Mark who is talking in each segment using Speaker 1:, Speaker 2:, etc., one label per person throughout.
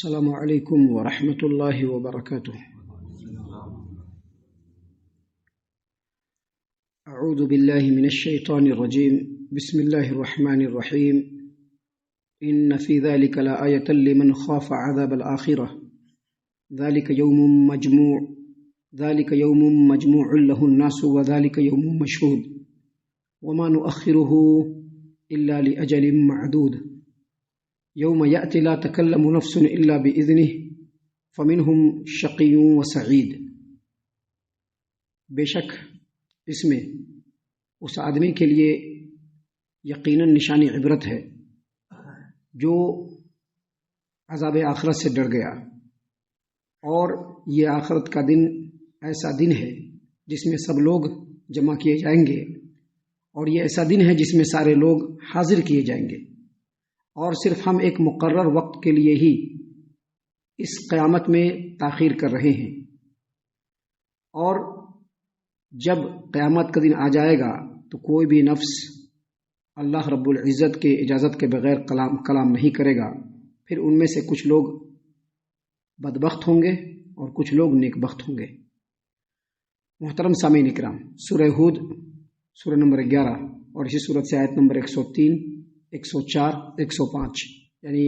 Speaker 1: السلام علیکم ورحمۃ اللہ وبرکاتہ۔ اعوذ باللہ من الشیطان الرجیم، بسم اللہ الرحمن الرحیم۔ ان فی ذلک لآیۃ لمن خاف عذاب الآخرہ، ذلک یوم مجموع له الناس وذلک یوم مشہود وما نؤخره الا لأجل معدود، یوم یأتی لا تکلم نفس الا بإذنہ فمنہم شقی وسعید۔ بے شک اس میں اس آدمی کے لیے یقیناً نشانی عبرت ہے جو عذاب آخرت سے ڈر گیا، اور یہ آخرت کا دن ایسا دن ہے جس میں سب لوگ جمع کیے جائیں گے، اور یہ ایسا دن ہے جس میں سارے لوگ حاضر کیے جائیں گے، اور صرف ہم ایک مقرر وقت کے لیے ہی اس قیامت میں تاخیر کر رہے ہیں، اور جب قیامت کا دن آ جائے گا تو کوئی بھی نفس اللہ رب العزت کے اجازت کے بغیر کلام نہیں کرے گا۔ پھر ان میں سے کچھ لوگ بدبخت ہوں گے اور کچھ لوگ نیک بخت ہوں گے۔ محترم سامعین اکرام، سورہ ہود سورہ نمبر 11 اور اسی سورت سے آیت نمبر 103، 104، 105 یعنی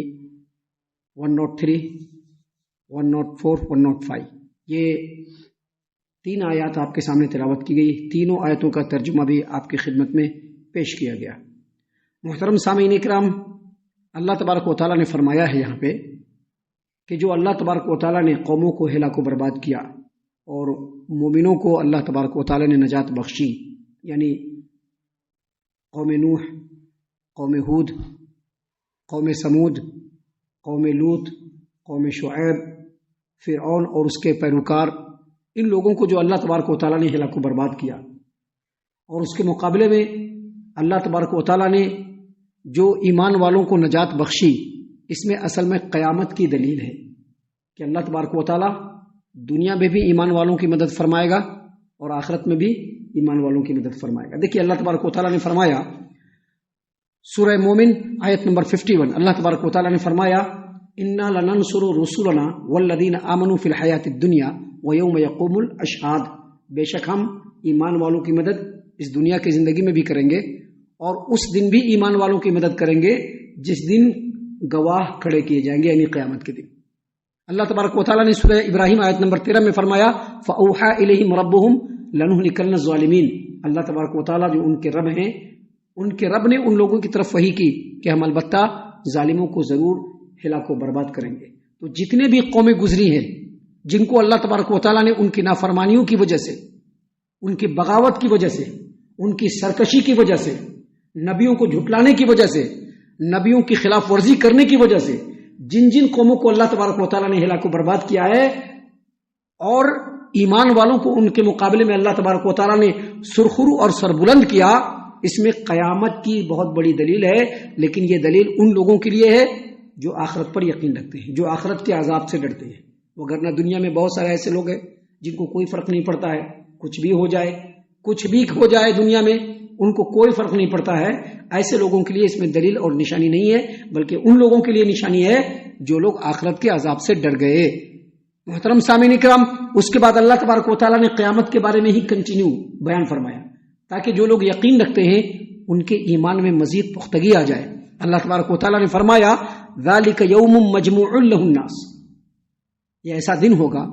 Speaker 1: 103، 104، 105 یہ 3 آیات آپ کے سامنے تلاوت کی گئی۔ تینوں آیتوں کا ترجمہ بھی آپ کی خدمت میں پیش کیا گیا۔ محترم سامعین اکرام، اللہ تبارک و تعالیٰ نے فرمایا ہے یہاں پہ کہ جو اللہ تبارک و تعالیٰ نے قوموں کو ہلاک و برباد کیا اور مومنوں کو اللہ تبارک و تعالیٰ نے نجات بخشی، یعنی قوم نوح، قوم ہود، قوم سمود، قوم لوط، قوم شعیب، فرعون اور اس کے پیروکار، ان لوگوں کو جو اللہ تبارک و تعالیٰ نے ہلاک و برباد کیا، اور اس کے مقابلے میں اللہ تبارک و تعالیٰ نے جو ایمان والوں کو نجات بخشی، اس میں اصل میں قیامت کی دلیل ہے کہ اللہ تبارک و تعالیٰ دنیا میں بھی ایمان والوں کی مدد فرمائے گا اور آخرت میں بھی ایمان والوں کی مدد فرمائے گا۔ دیکھیے اللہ تبارک و تعالیٰ نے فرمایا سورہ مومن آیت نمبر 51، اللہ تبارک و تعالیٰ نے فرمایا انا لننصر رسلنا والذین آمنوا فی الحیات الدنیا ویوم یقوم الاشہاد، بے شک ہم ایمان والوں کی مدد اس دنیا کی زندگی میں بھی کریں گے اور اس دن بھی ایمان والوں کی مدد کریں گے جس دن گواہ کھڑے کیے جائیں گے، یعنی قیامت کے دن۔ اللہ تبارک و تعالیٰ نے سورہ ابراہیم آیت نمبر 13 میں فرمایا فأوحى الیہم ربہم لنہلکن الظالمین، اللہ تبارک و تعالیٰ جو ان کے رب ہیں، ان کے رب نے ان لوگوں کی طرف وحی کی کہ ہم البتہ ظالموں کو ضرور ہلاک و برباد کریں گے۔ تو جتنے بھی قومیں گزری ہیں جن کو اللہ تبارک و تعالیٰ نے ان کی نافرمانیوں کی وجہ سے، ان کی بغاوت کی وجہ سے، ان کی سرکشی کی وجہ سے، نبیوں کو جھٹلانے کی وجہ سے، نبیوں کی خلاف ورزی کرنے کی وجہ سے جن جن قوموں کو اللہ تبارک و تعالیٰ نے ہلاک و برباد کیا ہے، اور ایمان والوں کو ان کے مقابلے میں اللہ تبارک و تعالیٰ نے سرخرو اور سربلند کیا، اس میں قیامت کی بہت بڑی دلیل ہے۔ لیکن یہ دلیل ان لوگوں کے لیے ہے جو آخرت پر یقین رکھتے ہیں، جو آخرت کے عذاب سے ڈرتے ہیں، وگرنہ دنیا میں بہت سارے ایسے لوگ ہیں جن کو کوئی فرق نہیں پڑتا ہے، کچھ بھی ہو جائے دنیا میں ان کو کوئی فرق نہیں پڑتا ہے۔ ایسے لوگوں کے لیے اس میں دلیل اور نشانی نہیں ہے، بلکہ ان لوگوں کے لیے نشانی ہے جو لوگ آخرت کے عذاب سے ڈر گئے۔ محترم سامعین اکرام، اس کے بعد اللہ تبارک و تعالیٰ نے قیامت کے بارے میں ہی کنٹینیو بیان فرمایا تاکہ جو لوگ یقین رکھتے ہیں ان کے ایمان میں مزید پختگی آ جائے۔ اللہ تبارک و تعالیٰ نے فرمایا ذالک یوم مجموع له الناس، یہ ایسا دن ہوگا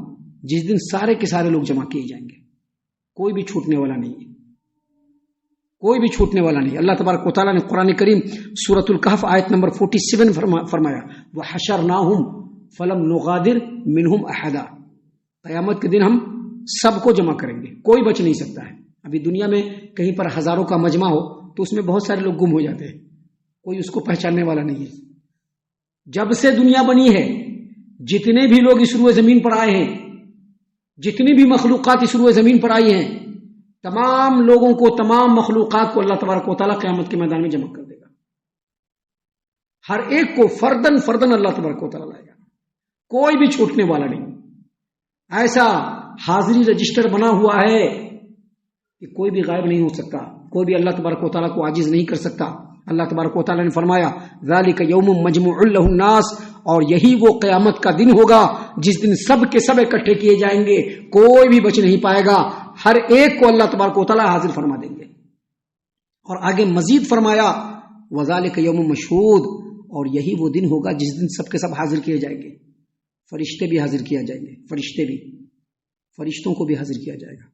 Speaker 1: جس دن سارے کے سارے لوگ جمع کیے جائیں گے، کوئی بھی چھوٹنے والا نہیں ہے، کوئی بھی چھوٹنے والا نہیں۔ اللہ تبارک و تعالیٰ نے قرآن کریم سورۃ الکہف آیت نمبر 47 فرمایا وحشرناہم فلم نغادر منہم احدا، قیامت کے دن ہم سب کو جمع کریں گے، کوئی بچ نہیں سکتا ہے۔ ابھی دنیا میں کہیں پر ہزاروں کا مجمع ہو تو اس میں بہت سارے لوگ گم ہو جاتے ہیں، کوئی اس کو پہچاننے والا نہیں ہے۔ جب سے دنیا بنی ہے جتنے بھی لوگ اس روئے زمین پر آئے ہیں، جتنی بھی مخلوقات اس روئے زمین پر آئی ہیں، تمام لوگوں کو، تمام مخلوقات کو اللہ تبارک و تعالیٰ قیامت کے میدان میں جمع کر دے گا، ہر ایک کو فردن فردن اللہ تبارک و تعالیٰ لائے گا، کوئی بھی چھوٹنے والا نہیں۔ ایسا حاضری رجسٹر بنا ہوا ہے کہ کوئی بھی غائب نہیں ہو سکتا، کوئی بھی اللہ تبارک و تعالیٰ کو عاجز نہیں کر سکتا۔ اللہ تبارک و تعالیٰ نے فرمایا ذالک یوم مجموع لہ الناس، اور یہی وہ قیامت کا دن ہوگا جس دن سب کے سب اکٹھے کیے جائیں گے، کوئی بھی بچ نہیں پائے گا، ہر ایک کو اللہ تبارک و تعالیٰ حاضر فرما دیں گے۔ اور آگے مزید فرمایا وذالک یوم مشہود، اور یہی وہ دن ہوگا جس دن سب کے سب حاضر کیے جائیں گے، فرشتے بھی حاضر کیا جائیں گے، فرشتوں کو بھی حاضر کیا جائے گا،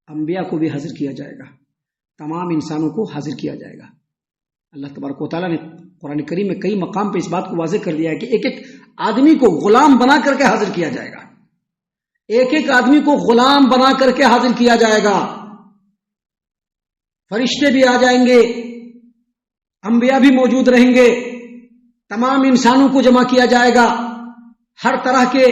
Speaker 1: انبیاء کو بھی حاضر کیا جائے گا، تمام انسانوں کو حاضر کیا جائے گا۔ اللہ تبارک و تعالیٰ نے قرآن کریم میں کئی مقام پہ اس بات کو واضح کر دیا ہے کہ ایک ایک آدمی کو غلام بنا کر کے حاضر کیا جائے گا، ایک ایک آدمی کو غلام بنا کر کے حاضر کیا جائے گا، فرشتے بھی آ جائیں گے، انبیاء بھی موجود رہیں گے، تمام انسانوں کو جمع کیا جائے گا، ہر طرح کے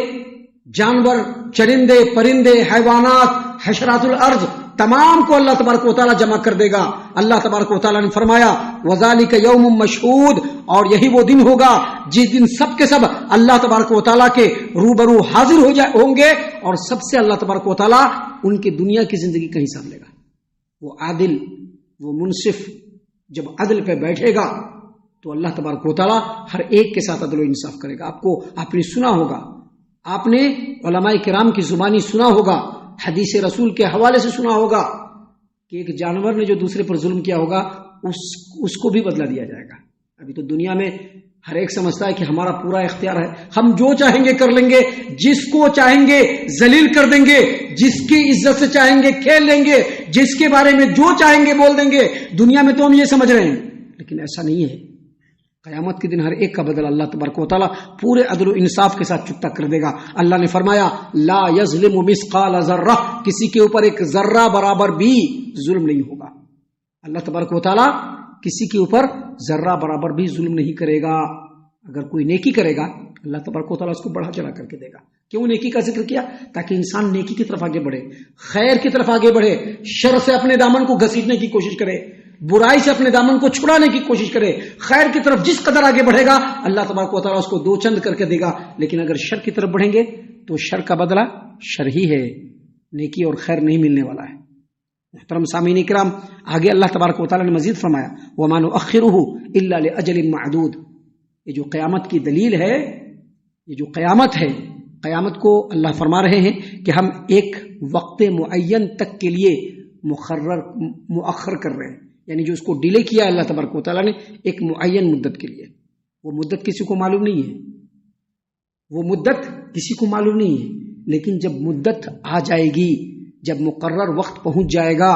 Speaker 1: جانور، چرندے، پرندے، حیوانات، حشرات الارض، تمام کو اللہ تبارک و تعالیٰ جمع کر دے گا۔ اللہ تبارک و تعالیٰ نے فرمایا وذالک یوم مشہود، اور یہی وہ دن ہوگا جس دن سب کے سب اللہ تبارک و تعالیٰ کے روبرو حاضر ہوں گے، اور سب سے اللہ تبارک و تعالیٰ ان کی دنیا کی زندگی کا حساب لے گا۔ وہ عادل، وہ منصف جب عدل پہ بیٹھے گا تو اللہ تبارک و تعالیٰ ہر ایک کے ساتھ عدل و انصاف کرے گا۔ آپ نے سنا ہوگا، آپ نے علماء کرام کی زبانی سنا ہوگا، حدیث رسول کے حوالے سے سنا ہوگا کہ ایک جانور نے جو دوسرے پر ظلم کیا ہوگا اس کو بھی بدلہ دیا جائے گا۔ ابھی تو دنیا میں ہر ایک سمجھتا ہے کہ ہمارا پورا اختیار ہے، ہم جو چاہیں گے کر لیں گے، جس کو چاہیں گے ذلیل کر دیں گے، جس کی عزت سے چاہیں گے کھیل لیں گے، جس کے بارے میں جو چاہیں گے بول دیں گے۔ دنیا میں تو ہم یہ سمجھ رہے ہیں، لیکن ایسا نہیں ہے۔ قیامت کے دن ہر ایک کا بدلہ اللہ تبارک و تعالیٰ پورے عدل و انصاف کے ساتھ چکتا کر دے گا۔ اللہ نے فرمایا لا یظلم مثقال ذرہ، کسی کے اوپر ایک ذرہ برابر بھی ظلم نہیں ہوگا۔ اللہ تبارک و تعالیٰ کسی کے اوپر ذرہ برابر بھی ظلم نہیں کرے گا۔ اگر کوئی نیکی کرے گا اللہ تبارک و تعالیٰ اس کو بڑھا چڑھا کر کے دے گا۔ کیوں نیکی کا ذکر کیا؟ تاکہ انسان نیکی کی طرف آگے بڑھے، خیر کی طرف آگے بڑھے، شر سے اپنے دامن کو گھسیٹنے کی کوشش کرے، برائی سے اپنے دامن کو چھڑانے کی کوشش کرے۔ خیر کی طرف جس قدر آگے بڑھے گا اللہ تبارک و تعالیٰ اس کو دو چند کر کے دے گا، لیکن اگر شر کی طرف بڑھیں گے تو شر کا بدلہ شر ہی ہے، نیکی اور خیر نہیں ملنے والا ہے۔ محترم سامعین کرام، آگے اللہ تبارک و تعالیٰ نے مزید فرمایا وَمَا نُؤَخِّرُهُ إِلَّا لِأَجَلٍ مَعْدُودٍ۔ یہ جو قیامت کی دلیل ہے، یہ جو قیامت ہے، قیامت کو اللہ فرما رہے ہیں کہ ہم ایک وقت معین تک کے لیے مؤخر کر رہے ہیں، یعنی جو اس کو ڈیلے کیا اللہ تبارک و تعالیٰ نے ایک معین مدت کے لیے۔ وہ مدت کسی کو معلوم نہیں ہے، وہ مدت کسی کو معلوم نہیں ہے، لیکن جب مدت آ جائے گی، جب مقرر وقت پہنچ جائے گا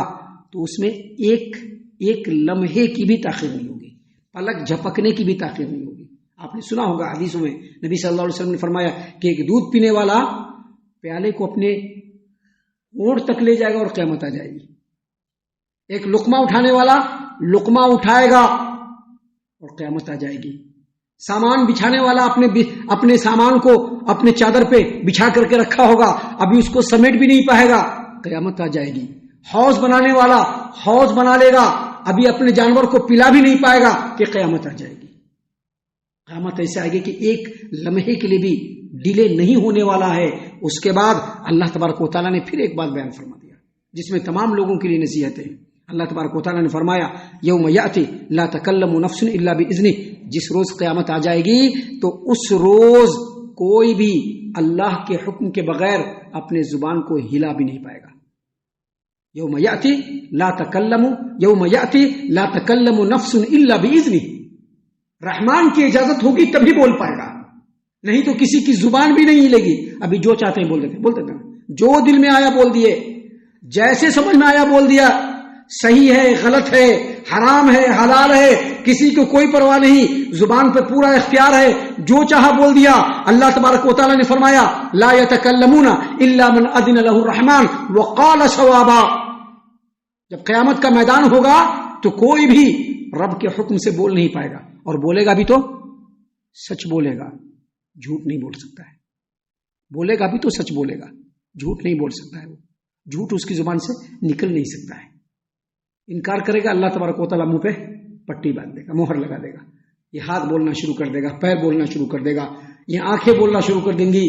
Speaker 1: تو اس میں ایک لمحے کی بھی تاخیر نہیں ہوگی، پلک جھپکنے کی بھی تاخیر نہیں ہوگی۔ آپ نے سنا ہوگا حدیثوں میں نبی صلی اللہ علیہ وسلم نے فرمایا کہ ایک دودھ پینے والا پیالے کو اپنے ہونٹ تک لے جائے گا اور قیامت آ جائے گی، ایک لقمہ اٹھانے والا لقمہ اٹھائے گا اور قیامت آ جائے گی، سامان بچھانے والا اپنے سامان کو اپنے چادر پہ بچھا کر کے رکھا ہوگا، ابھی اس کو سمیٹ بھی نہیں پائے گا، قیامت آ جائے گی۔ حوض بنانے والا حوض بنا لے گا، ابھی اپنے جانور کو پلا بھی نہیں پائے گا کہ قیامت آ جائے گی۔ قیامت ایسے آئے گی کہ ایک لمحے کے لیے بھی ڈیلے نہیں ہونے والا ہے۔ اس کے بعد اللہ تبارک و تعالیٰ نے پھر ایک بات بیان فرما دیا جس میں تمام لوگوں کے لیے نصیحت ہے۔ اللہ تبارک و تعالیٰ نے فرمایا یوم یأتی لا تکلم نفس الا باذنہ، جس روز قیامت آ جائے گی تو اس روز کوئی بھی اللہ کے حکم کے بغیر اپنے زبان کو ہلا بھی نہیں پائے گا۔ یوم یأتی لا تکلم نفس الا باذنہ، رحمان کی اجازت ہوگی تبھی بول پائے گا، نہیں تو کسی کی زبان بھی نہیں ہلے گی۔ ابھی جو چاہتے ہیں بولتے تھے، جو دل میں آیا بول دیے، جیسے سمجھ میں آیا بول دیا، صحیح ہے غلط ہے حرام ہے حلال ہے، کسی کو کوئی پرواہ نہیں، زبان پہ پورا اختیار ہے، جو چاہا بول دیا۔ اللہ تبارک و تعالیٰ نے فرمایا لا يتكلمون الا من اذن له الرحمن وقال صوابا، جب قیامت کا میدان ہوگا تو کوئی بھی رب کے حکم سے بول نہیں پائے گا، اور بولے گا بھی تو سچ بولے گا، جھوٹ نہیں بول سکتا ہے، بولے گا بھی تو سچ بولے گا، جھوٹ نہیں بول سکتا ہے، وہ جھوٹ اس کی زبان سے نکل نہیں سکتا ہے۔ انکار کرے گا اللہ تبارک و تعالیٰ منہ پہ پٹی باندھ دے گا، مہر لگا دے گا، یہ ہاتھ بولنا شروع کر دے گا، پیر بولنا شروع کر دے گا، یہ آنکھیں بولنا شروع کر دیں گی،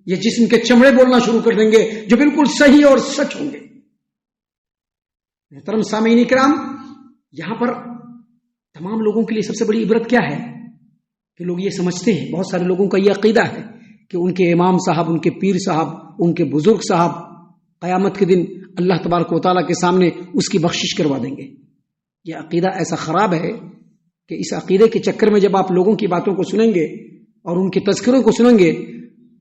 Speaker 1: یہ جسم کے چمڑے بولنا شروع کر دیں گے جو بالکل صحیح اور سچ ہوں گے۔ محترم سامعین کرام، یہاں پر تمام لوگوں کے لیے سب سے بڑی عبرت کیا ہے کہ لوگ یہ سمجھتے ہیں، بہت سارے لوگوں کا یہ عقیدہ ہے کہ ان کے امام صاحب، ان کے پیر صاحب، ان کے بزرگ صاحب قیامت کے دن اللہ تبارک و تعالیٰ کے سامنے اس کی بخشش کروا دیں گے. یہ عقیدہ ایسا خراب ہے کہ اس عقیدے کے چکر میں جب آپ لوگوں کی باتوں کو سنیں گے اور ان کے تذکروں کو سنیں گے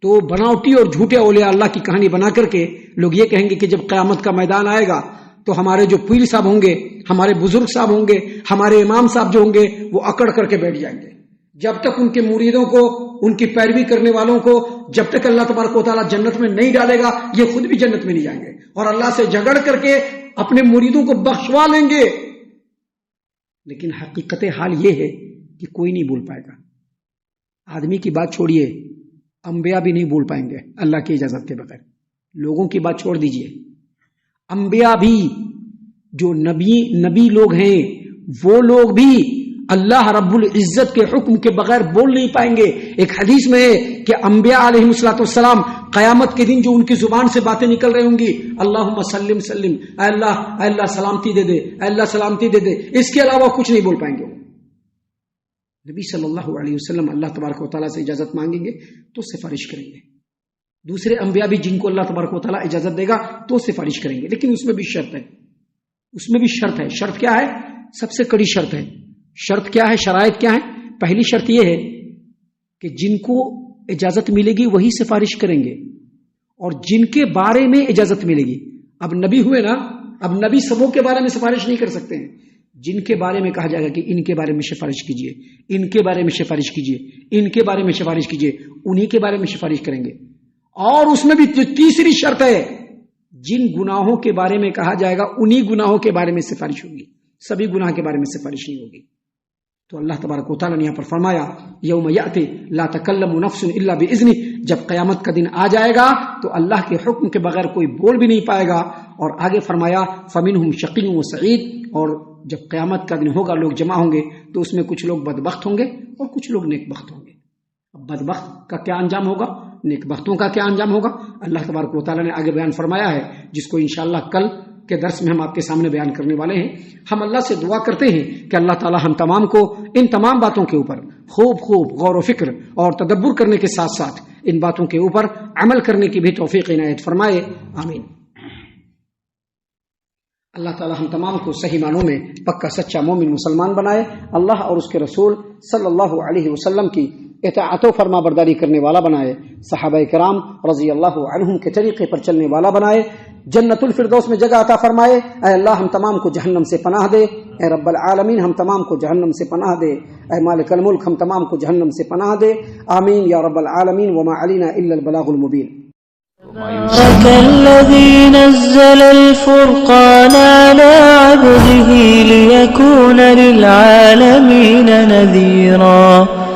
Speaker 1: تو بناوٹی اور جھوٹے اولیاء اللہ کی کہانی بنا کر کے لوگ یہ کہیں گے کہ جب قیامت کا میدان آئے گا تو ہمارے جو پیر صاحب ہوں گے، ہمارے بزرگ صاحب ہوں گے، ہمارے امام صاحب جو ہوں گے وہ اکڑ کر کے بیٹھ جائیں گے. جب تک ان کے مریدوں کو، ان کی پیروی کرنے والوں کو جب تک اللہ تبارک و تعالیٰ جنت میں نہیں ڈالے گا، یہ خود بھی جنت میں نہیں جائیں گے اور اللہ سے جھگڑ کر کے اپنے مریدوں کو بخشوا لیں گے. لیکن حقیقت حال یہ ہے کہ کوئی نہیں بول پائے گا. آدمی کی بات چھوڑیے، انبیاء بھی نہیں بول پائیں گے اللہ کی اجازت کے بغیر. لوگوں کی بات چھوڑ دیجئے، انبیاء بھی جو نبی لوگ ہیں وہ لوگ بھی اللہ رب العزت کے حکم کے بغیر بول نہیں پائیں گے. ایک حدیث میں ہے کہ انبیاء علیہ السلام قیامت کے دن جو ان کی زبان سے باتیں نکل رہی ہوں گی، اللہم سلم سلم، اے اللہ سلامتی دے دے، اے اللہ سلامتی دے دے، اس کے علاوہ کچھ نہیں بول پائیں گے. نبی صلی اللہ علیہ وسلم اللہ تبارک و تعالیٰ سے اجازت مانگیں گے تو سفارش کریں گے. دوسرے انبیاء بھی جن کو اللہ تبارک و تعالیٰ اجازت دے گا تو سفارش کریں گے. لیکن اس میں بھی شرط ہے، اس میں بھی شرط ہے. شرط کیا ہے؟ سب سے کڑی شرط ہے. شرط کیا ہے؟ شرائط کیا ہے؟ پہلی شرط یہ ہے کہ جن کو اجازت ملے گی وہی سفارش کریں گے، اور جن کے بارے میں اجازت ملے گی. اب نبی ہوئے نا، اب نبی سبوں کے بارے میں سفارش نہیں کر سکتے ہیں. جن کے بارے میں کہا جائے گا کہ ان کے بارے میں سفارش کیجئے، ان کے بارے میں سفارش کیجئے، ان کے بارے میں سفارش کیجئے، انہی کے بارے میں سفارش کریں گے. اور اس میں بھی تیسری شرط ہے، جن گناہوں کے بارے میں کہا جائے گا انہی گناہوں کے بارے میں سفارش ہوگی، سبھی گناہ کے بارے میں سفارش نہیں ہوگی. تو اللہ تبارک و تعالیٰ نے یہاں پر فرمایا یوم یأتی لا تکلم نفس الا باذنہ، جب قیامت کا دن آ جائے گا تو اللہ کے حکم کے بغیر کوئی بول بھی نہیں پائے گا. اور آگے فرمایا فمنہم شقی و سعید، اور جب قیامت کا دن ہوگا لوگ جمع ہوں گے تو اس میں کچھ لوگ بدبخت ہوں گے اور کچھ لوگ نیک بخت ہوں گے. اب بدبخت کا کیا انجام ہوگا، نیک بختوں کا کیا انجام ہوگا، اللہ تبارک و تعالیٰ نے آگے بیان فرمایا ہے، جس کو انشاءاللہ کل کے درس میں ہم آپ کے سامنے بیان کرنے والے ہیں. ہم اللہ سے دعا کرتے ہیں کہ اللہ تعالی ہم تمام کو ان تمام باتوں کے اوپر خوب غور و فکر اور تدبر کرنے کے ساتھ ساتھ ان باتوں کے اوپر عمل کرنے کی بھی توفیق عنایت فرمائے، آمین. اللہ تعالی ہم تمام کو صحیح معنوں میں پکا سچا مومن مسلمان بنائے، اللہ اور اس کے رسول صلی اللہ علیہ وسلم کی اطاعت و فرما برداری کرنے والا بنائے، صحابہ کرام رضی اللہ عنہم کے طریقے پر چلنے والا بنائے، جنت الفردوس میں جگہ عطا فرمائے. اے اللہ ہم تمام کو جہنم سے پناہ دے، اے رب العالمین ہم تمام کو جہنم سے پناہ دے، اے مالک الملک ہم تمام کو جہنم سے پناہ دے، آمین یا رب العالمین. وما علینا الا البلاغ المبین.
Speaker 2: الذي نزل الفرقان على عبده ليكون للعالمين نذيرا.